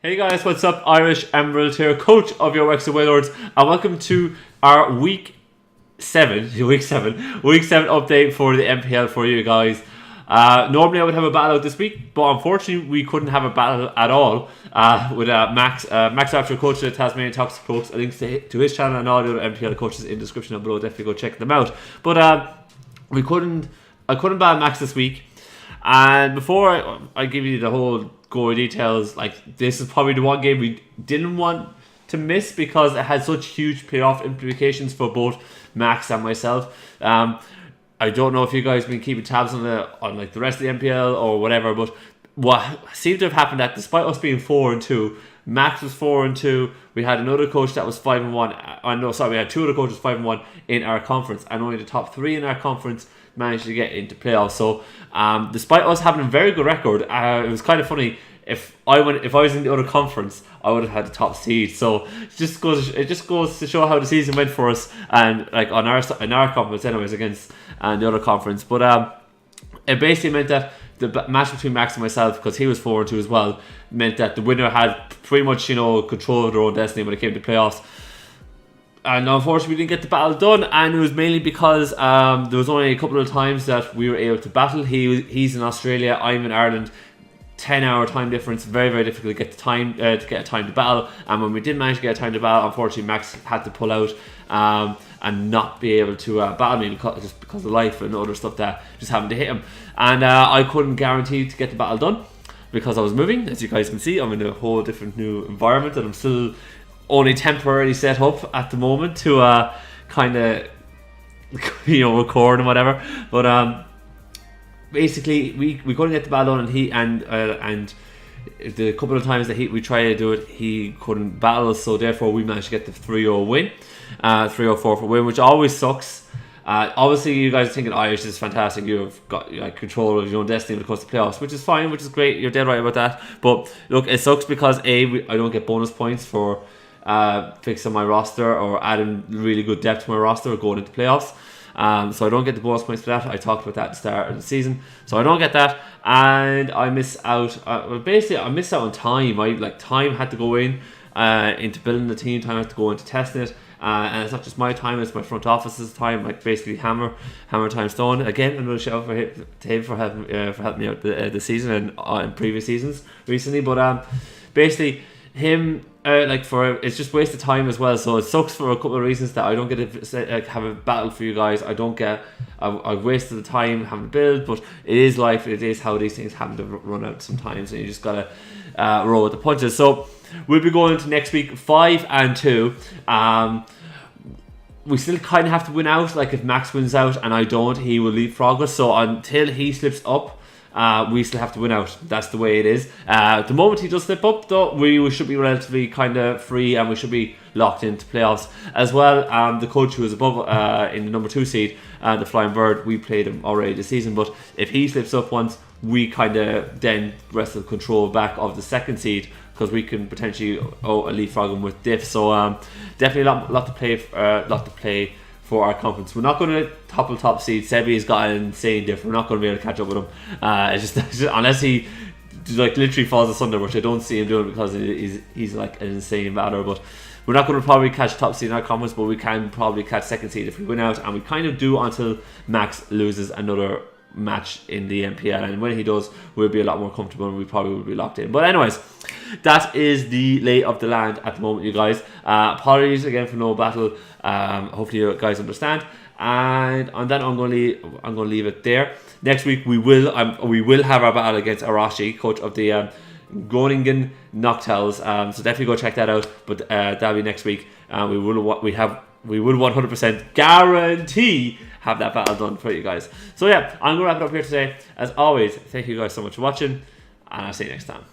Hey guys, what's up? IrishEmerald here, coach of your Wexford Wailords, and welcome to our week 7 update for the MPL for you guys. Normally I would have a battle out this week, but unfortunately we couldn't have a battle at all with Max after coach of the Tasmanian Toxicroaks. Links to his channel and all the other MPL coaches in the description down below. Definitely go check them out. But I couldn't battle Max this week. And before I give you the whole gory details, like, this is probably the one game we didn't want to miss because it had such huge payoff implications for both Max and myself. I don't know if you guys have been keeping tabs on the rest of the MPL or whatever, but what seemed to have happened that despite us being 4-2, Max was 4-2. We had another coach that was 5-1. We had two other coaches 5-1 in our conference, and only the top 3 in our conference managed to get into playoffs. So despite us having a very good record, it was kind of funny. If I was in the other conference, I would have had the top seed. So it just goes to show how the season went for us, and like in our conference anyways against the other conference. But it basically meant that the match between Max and myself, because he was 4-2 as well, meant that the winner had pretty much control of their own destiny when it came to playoffs. And unfortunately we didn't get the battle done, and it was mainly because there was only a couple of times that we were able to battle. He's in Australia, I'm in Ireland. 10-hour time difference, very, very difficult to get a time to battle. And when we did manage to get a time to battle, unfortunately Max had to pull out and not be able to battle me because of life and other stuff that just happened to hit him. And I couldn't guarantee to get the battle done because I was moving. As you guys can see, I'm in a whole different new environment, and I'm still only temporarily set up at the moment to kind of record and whatever. But basically we couldn't get the battle done, and the couple of times that we tried to do it, he couldn't battle, so therefore we managed to get the 3-0 win, 3-0-4 for win, which always sucks. Obviously you guys are thinking Irish is fantastic, you've got control of your own destiny when it comes to playoffs, which is fine, which is great, you're dead right about that. But look, it sucks because I don't get bonus points for fixing my roster or adding really good depth to my roster or going into playoffs. So I don't get the bonus points for that. I talked about that at the start of the season. So I don't get that, and I miss out. Basically, I miss out on time. Time had to go into building the team. Time had to go into testing it. And it's not just my time; it's my front office's time. Like basically, Hammer Time Stone. Again, another shout for him for helping me out the season and in previous seasons recently. But basically, him. It's just wasted time as well, so it sucks for a couple of reasons that I don't get to have a battle for you guys. I've wasted the time having to build, but it is life. It is how these things happen to run out sometimes, and you just gotta roll with the punches. So we'll be going into next week 5-2. We still kind of have to win out. Like if Max wins out and I don't, he will leapfrog us. So until he slips up, we still have to win out. That's the way it is. The moment he does slip up, though, we should be relatively kind of free, and we should be locked into playoffs as well. The coach who is above in the number 2 seed, the Flying Bird, we played him already this season, but if he slips up once, we kind of then wrestle control back of the 2nd seed, because we can potentially leapfrog him with diff. So definitely a lot to play for our conference. We're not going to topple top seed. Sebi's got an insane diff. We're not going to be able to catch up with him. It's just unless he literally falls asunder, which I don't see him doing because he's like an insane batter. But we're not going to probably catch top seed in our conference, but we can probably catch 2nd seed if we win out, and we kind of do until Max loses another match in the MPL, and when he does, we'll be a lot more comfortable and we probably will be locked in. But anyways, that is the lay of the land at the moment, you guys. Apologies again for no battle. Hopefully you guys understand, and on that I'm going to leave it there. Next week we will have our battle against Arashi, coach of the Groningen Noctowls. So definitely go check that out. But that'll be next week. We will 100% guarantee have that battle done for you guys. So yeah, I'm going to wrap it up here today. As always, thank you guys so much for watching, and I'll see you next time.